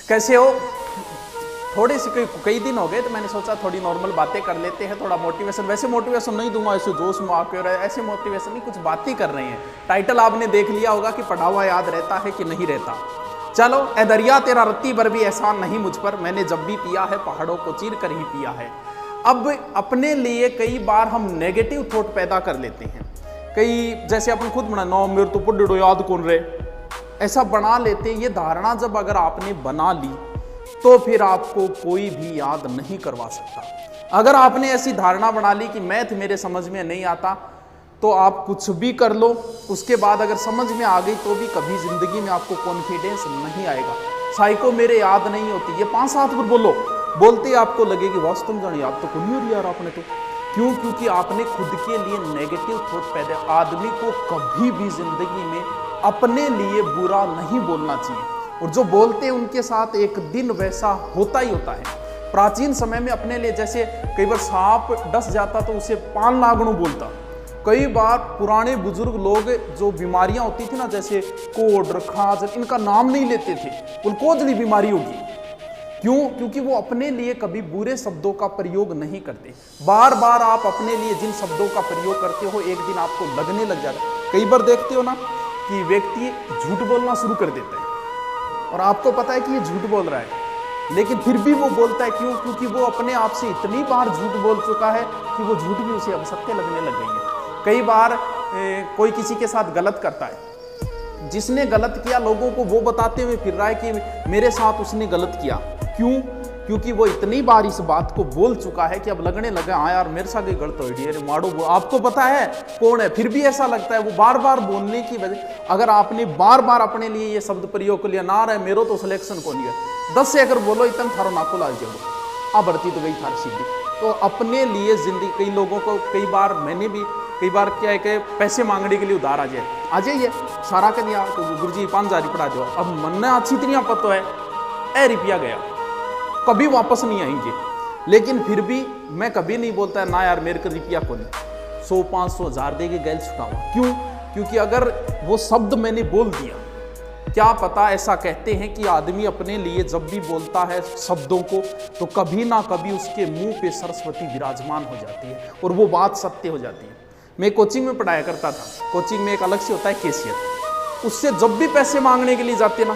कैसे हो? थोड़ी सी कई दिन हो गए तो मैंने सोचा थोड़ी नॉर्मल बातें कर लेते हैं, थोड़ा मोटिवेशन। वैसे मोटिवेशन नहीं दूंगा ऐसे जोश में आकर, ऐसे मोटिवेशन नहीं, कुछ बातें कर रहे हैं। टाइटल आपने देख लिया होगा कि पढ़ा हुआ याद रहता है कि नहीं रहता। चलो, ए दरिया तेरा रत्ती भर भी एहसान नहीं मुझ पर, मैंने जब भी पिया है पहाड़ों को चीर कर ही पिया है। अब अपने लिए कई बार हम नेगेटिव थॉट पैदा कर लेते हैं। जैसे अपन खुद बना नो मेरे तो पढ़ो याद कौन रहे, ऐसा बना लेते हैं। ये धारणा जब अगर आपने बना ली तो फिर आपको कोई भी याद नहीं करवा सकता। अगर आपने ऐसी धारणा बना ली कि मैथ मेरे समझ में नहीं आता, तो आप कुछ भी कर लो, उसके बाद अगर समझ में आ गई तो भी कभी जिंदगी में आपको कॉन्फिडेंस नहीं आएगा। साइको मेरे याद नहीं होती, ये 5-7 बार बोलो, बोलते ही आपको लगेगी वास्तव में याद तो नहीं हो रही यार आपने तो। क्यों? क्योंकि आपने खुद के लिए नेगेटिव थॉट पैदा। आदमी को कभी भी जिंदगी में अपने लिए बुरा नहीं बोलना चाहिए, और जो बोलते हैं उनके साथ एक दिन वैसा होता ही होता है। प्राचीन समय में अपने लिए जैसे कई बार सांप डस जाता तो उसे 5 नागणों बोलता। कई बार पुराने बुजुर्ग लोग जो बीमारियां होती थी ना, जैसे कोढ़, खाज, इनका नाम नहीं लेते थे, उल्कोजली बीमारी होगी। क्यों? क्योंकि वो अपने लिए कभी बुरे शब्दों का प्रयोग नहीं करते। बार बार आप अपने लिए जिन शब्दों का प्रयोग करते हो, एक दिन आपको लगने लग जाता है। कई बार देखते हो ना कि व्यक्ति झूठ बोलना शुरू कर देता है और आपको पता है कि ये झूठ बोल रहा है, लेकिन फिर भी वो बोलता है। क्यों? क्योंकि वो अपने आप से इतनी बार झूठ बोल चुका है कि वो झूठ भी उसे अब सत्य लगने लग गई है। कई बार कोई किसी के साथ गलत करता है, जिसने गलत किया लोगों को वो बताते हुए फिर रहा है कि मेरे साथ उसने गलत किया। क्यों? क्योंकि वो इतनी बार इस बात को बोल चुका है कि अब लगने लगा हाँ यार मेरे साथ ही गलत हो रही है, मारो। आपको पता है कौन है, फिर भी ऐसा लगता है। वो बार बार बोलने की वजह, अगर आपने बार बार अपने लिए ये शब्द प्रयोग कर लिया, ना रहे मेरो तो सिलेक्शन को नहीं है, 10 से अगर बोलो इतना थारो नाको लाल जाओ, अब बढ़ती तो गई थार सीधी। तो अपने लिए जिंदगी, कई लोगों को कई बार, मैंने भी कई बार क्या है कि पैसे मांगने के लिए उधार आ जाइए सारा कर दिया तो गुरुजी 5,000 पड़ा जाओ। अब मन में अच्छी तरह पता है ए रुपया गया, कभी वापस नहीं आएंगे। लेकिन फिर भी मैं कभी नहीं बोलता है ना यार मेरे को रुपया को नहीं, 100, 500, 1000 दे के गैल छुटाऊंगा। क्यों? क्योंकि अगर वो शब्द मैंने बोल दिया, क्या पता, ऐसा कहते हैं कि आदमी अपने लिए जब भी बोलता है शब्दों को तो कभी ना कभी उसके मुंह पे सरस्वती विराजमान हो जाती है और वो बात सत्य हो जाती है। मैं कोचिंग में पढ़ाया करता था, कोचिंग में एक अलग से होता है कैशियर, उससे जब भी पैसे मांगने के लिए जाते ना,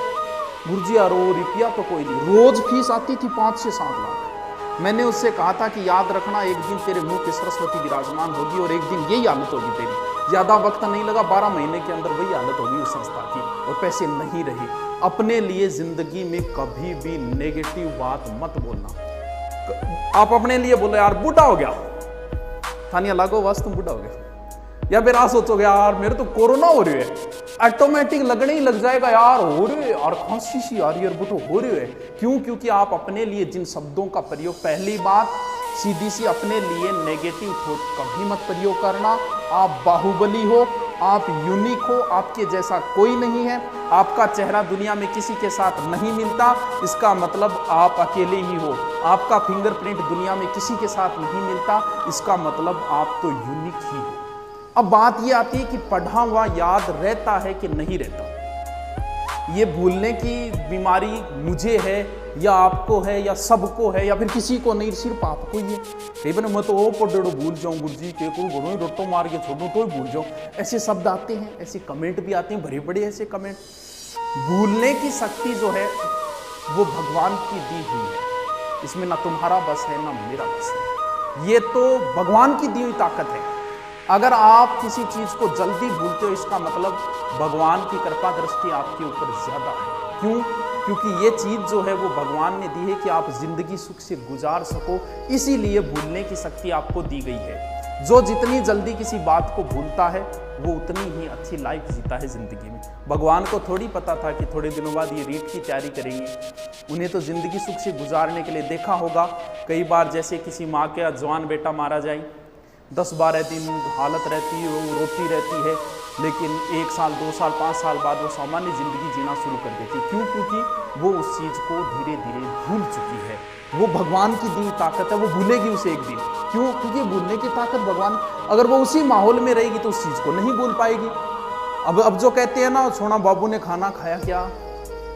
गुरुजी यार वो रुपया तो कोई नहीं, रोज फीस आती थी 5 से 7 लाख। मैंने उससे कहा था कि याद रखना एक दिन तेरे मुंह पे सरस्वती विराजमान होगी और एक दिन यही हालत होगी तेरी। ज्यादा वक्त नहीं लगा, 12 महीने के अंदर वही हालत होगी उस संस्था की और पैसे नहीं रहे। अपने लिए जिंदगी में कभी भी नेगेटिव बात मत बोलना। आप अपने लिए बोलो यार बूढ़ा हो गया, थानिया लागो बस तुम बूढ़ा हो गया, या फिर आप सोचोगे यार मेरे तो कोरोना हो रही है, ऑटोमेटिक लगने ही लग जाएगा यार हो रही है और खांसी सी आ रही है, बुटो हो रही है। क्यों? क्योंकि आप अपने लिए जिन शब्दों का प्रयोग, पहली बात सीधी सी अपने लिए नेगेटिव थॉट कभी मत प्रयोग करना। आप बाहुबली हो, आप यूनिक हो, आपके जैसा कोई नहीं है, आपका चेहरा दुनिया में किसी के साथ नहीं मिलता, इसका मतलब आप अकेले ही हो। आपका फिंगरप्रिंट दुनिया में किसी के साथ नहीं मिलता, इसका मतलब आप तो यूनिक ही हो। अब बात ये आती है कि पढ़ा हुआ याद रहता है कि नहीं रहता। ये भूलने की बीमारी मुझे है या आपको है या सबको है या फिर किसी को नहीं, सिर्फ आपको ही है। कई बार मैं तो वो पढ़ो भूल जाऊं, गुरुजी के को घरों रोटो मार के छोड़ू तो भूल जाऊं, ऐसे शब्द आते हैं, ऐसे कमेंट भी आते हैं, बड़े बड़े ऐसे कमेंट। भूलने की शक्ति जो है वो भगवान की दी हुई है, इसमें ना तुम्हारा बस है ना मेरा बस है, ये तो भगवान की दी हुई ताकत है। अगर आप किसी चीज को जल्दी भूलते हो, इसका मतलब भगवान की कृपा दृष्टि आपके ऊपर ज्यादा है। क्यों? क्योंकि ये चीज जो है वो भगवान ने दी है कि आप जिंदगी सुख से गुजार सको, इसीलिए भूलने की शक्ति आपको दी गई है। जो जितनी जल्दी किसी बात को भूलता है वो उतनी ही अच्छी लाइफ जीता है जिंदगी में। भगवान को थोड़ी पता था कि थोड़े दिनों बाद ये रीट की तैयारी करेंगे। उन्हें तो जिंदगी सुख से गुजारने के लिए देखा होगा कई बार, जैसे किसी माँ का जवान बेटा मारा जाए, 10-12 दिन हालत रहती है, वो रोती रहती है, लेकिन 1 साल 2 साल 5 साल बाद वो सामान्य जिंदगी जीना शुरू कर देती। क्यों? क्योंकि वो उस चीज़ को धीरे धीरे भूल चुकी है। वो भगवान की दी ताकत है, वो भूलेगी उसे एक दिन। क्यों? क्योंकि भूलने की ताकत भगवान, अगर वो उसी माहौल में रहेगी तो उस चीज़ को नहीं भूल पाएगी। अब जो कहते हैं ना, सोना बाबू ने खाना खाया क्या,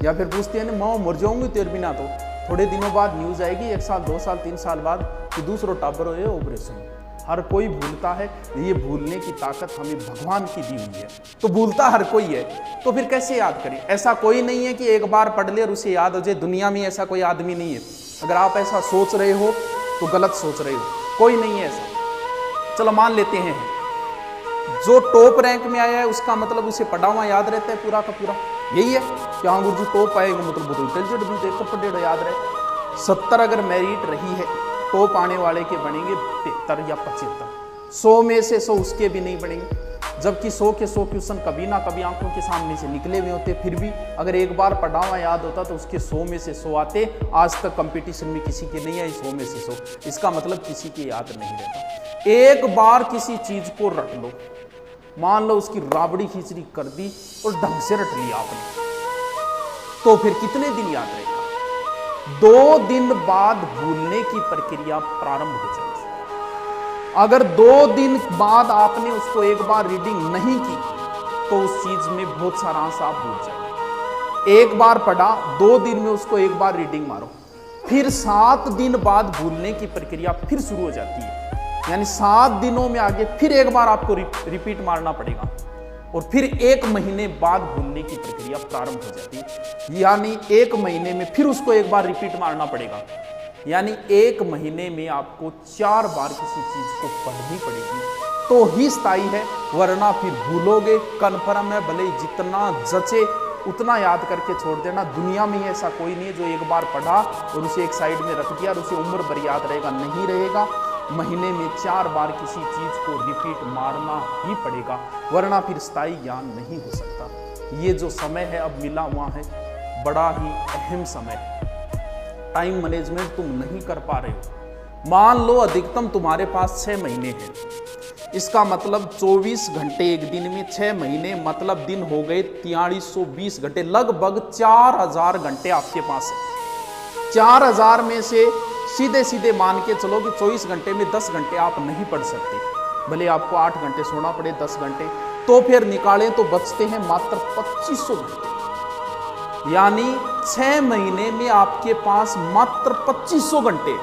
या फिर पूछती है ना, मैं मर जाऊंगी तेरे बिना। तो थोड़े दिनों बाद न्यूज आएगी, 1 साल 2 साल 3 साल बाद कि दूसरों टाबर हो ऑपरेशन। हर कोई भूलता है, ये भूलने की ताकत हमें भगवान की दी हुई है, तो भूलता हर कोई है, तो फिर कैसे याद करें। ऐसा कोई नहीं है कि एक बार पढ़ ले और उसे याद हो जाए, दुनिया में ऐसा कोई आदमी नहीं है। अगर आप ऐसा सोच रहे हो तो गलत सोच रहे हो, कोई नहीं है ऐसा। चलो मान लेते हैं जो टॉप रैंक में आया है उसका मतलब उसे पढ़ा हुआ याद रहता है पूरा का पूरा, यही है कि हाँ गुरुजी टॉप आएगा मतलब वो तो इंटेलिजेंट भी देखो पढ़े याद रहे। 70 अगर मेरिट रही है, टॉप आने वाले के बनेंगे 73 या 75, 100 में से 100 उसके भी नहीं बनेंगे, जबकि 100 के 100 क्वेश्चन कभी ना कभी आंखों के सामने से निकले हुए होते। फिर भी अगर एक बार पढ़ा हुआ याद होता तो उसके 100 में से 100 आते। आज तक कंपटीशन में किसी के नहीं आई 100 में से 100, इसका मतलब किसी के याद नहीं रहता। एक बार किसी चीज को रट लो, मान लो उसकी राबड़ी खिचड़ी कर दी और ढंग से रट लिया आपने, तो फिर कितने दिन याद रहेगा? 2 दिन बाद भूलने की प्रक्रिया प्रारंभ हो जाएगी। अगर 2 दिन बाद आपने उसको एक बार रीडिंग नहीं की तो उस चीज में बहुत सारा अंश आप भूल जाएंगे। एक बार पढ़ा, 2 दिन में उसको एक बार रीडिंग मारो, फिर 7 दिन बाद भूलने की प्रक्रिया फिर शुरू हो जाती है। यानी 7 दिनों में आगे फिर एक बार आपको रिपीट मारना पड़ेगा और फिर 1 महीने बाद भूलने की प्रक्रिया प्रारंभ हो जाती है। यानी 1 महीने में फिर उसको एक बार रिपीट मारना पड़ेगा। यानी 1 महीने में आपको 4 बार किसी चीज को पढ़नी पड़ेगी तो ही स्थायी है, वरना फिर भूलोगे। कन्फर्म है, भले जितना जचे उतना याद करके छोड़ देना। दुनिया में ऐसा कोई नहीं है जो एक बार पढ़ा और उसे एक साइड में रख दिया और उसे उम्र भर याद रहेगा, नहीं रहेगा। महीने में 4 बार किसी चीज को रिपीट मारना ही पड़ेगा, वरना फिर स्थायी ज्ञान नहीं हो सकता। ये जो समय है अब मिला हुआ है, बड़ा ही अहम समय है। टाइम मैनेजमेंट तुम नहीं कर पा रहे हो। मान लो अधिकतम तुम्हारे पास 6 महीने हैं, इसका मतलब 24 घंटे एक दिन में, 6 महीने मतलब दिन हो गए 4320 घंटे, लगभग 4000 घंटे आपके पास है। 4000 में से सीधे सीधे मान के चलो कि 24 घंटे में 10 घंटे आप नहीं पढ़ सकते, भले आपको 8 घंटे सोना पड़े 10 घंटे, तो फिर निकालें तो बचते हैं मात्र 2500 घंटे। यानी 6 महीने में आपके पास मात्र 2500 घंटे।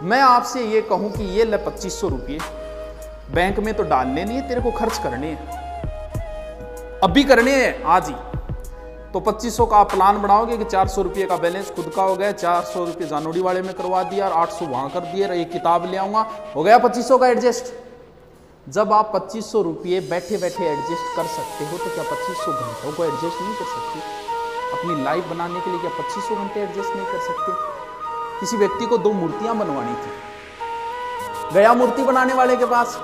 मैं आपसे ये कहूं कि ये ले 2500 रुपये बैंक में तो डालने नहीं है, तेरे को खर्च करने हैं, अभी करने हैं आज ही। तो 2500 का आप प्लान बनाओगे कि 400 रुपये का बैलेंस खुद का हो गया, 400 रुपये जानोड़ी वाले में करवा दिया और 800 वहां कर दिए, एक किताब ले आऊंगा, हो गया 2500 का एडजस्ट। जब आप 2500 रुपये बैठे बैठे एडजस्ट कर सकते हो तो क्या 2500 घंटों को एडजस्ट नहीं कर सकते? अपनी लाइफ बनाने के लिए क्या 2500 घंटे एडजस्ट नहीं कर सकते? किसी व्यक्ति को 2 मूर्तियां बनवानी थी, गया मूर्ति बनाने वाले के पास।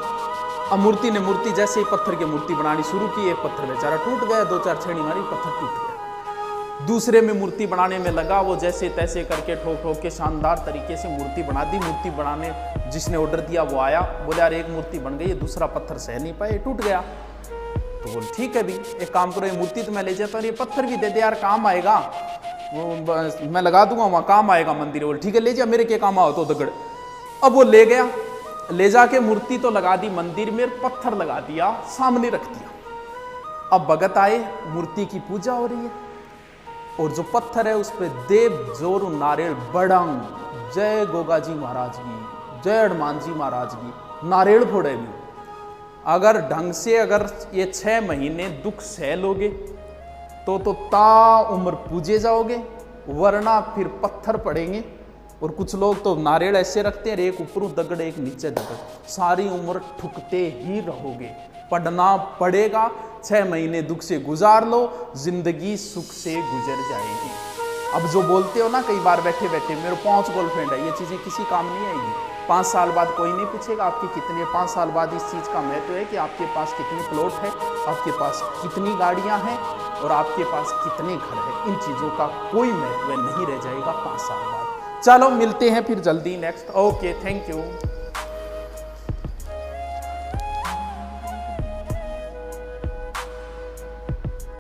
अब मूर्ति ने मूर्ति जैसे ही पत्थर की मूर्ति बनानी शुरू की, एक पत्थर बेचारा टूट गया, 2-4 छेड़ी मारी, पत्थर टूट गया। दूसरे में मूर्ति बनाने में लगा, वो जैसे तैसे करके ठोक ठोक के शानदार तरीके से मूर्ति बना दी। मूर्ति बनाने जिसने ऑर्डर दिया वो आया, बोले यार एक मूर्ति बन गई, दूसरा पत्थर सह नहीं पाए, टूट गया। तो बोल ठीक है भी, एक काम करो, ये मूर्ति तो मैं ले जाता हूँ, ये पत्थर भी दे दे यार, काम आएगा, वो मैं लगा दूंगा वहाँ, काम आएगा मंदिर। बोल ठीक है ले जा, मेरे क्या काम आओ तो दगड़। अब वो ले गया, ले जाके मूर्ति तो लगा दी मंदिर में, पत्थर लगा दिया सामने रख दिया। अब भगत आए, मूर्ति की पूजा हो रही है और जो पत्थर है उस पर देव जोर नारियल बड़ंग, जय गोगा जी महाराज की, जय हनुमान जी महाराज की, नारियल फोड़े भी। अगर ढंग से अगर ये 6 महीने दुख सह लोगे तो ता उम्र पूजे जाओगे, वरना फिर पत्थर पड़ेंगे। और कुछ लोग तो नारियल ऐसे रखते हैं, एक ऊपर दगड़ एक नीचे दगड़, सारी उम्र ठुकते ही रहोगे। पढ़ना पड़ेगा, 6 महीने दुख से गुजार लो, जिंदगी सुख से गुजर जाएगी। अब जो बोलते हो ना कई बार बैठे बैठे मेरे 5 गर्लफ्रेंड है, ये चीज़ें किसी काम नहीं आएगी। 5 साल बाद कोई नहीं पूछेगा आपकी कितने, 5 साल बाद इस चीज़ का महत्व है कि आपके पास कितने प्लॉट है, आपके पास कितनी गाड़ियां हैं और आपके पास कितने घर हैं। इन चीज़ों का कोई महत्व नहीं रह जाएगा 5 साल बाद। चलो मिलते हैं फिर जल्दी नेक्स्ट। Okay, thank you.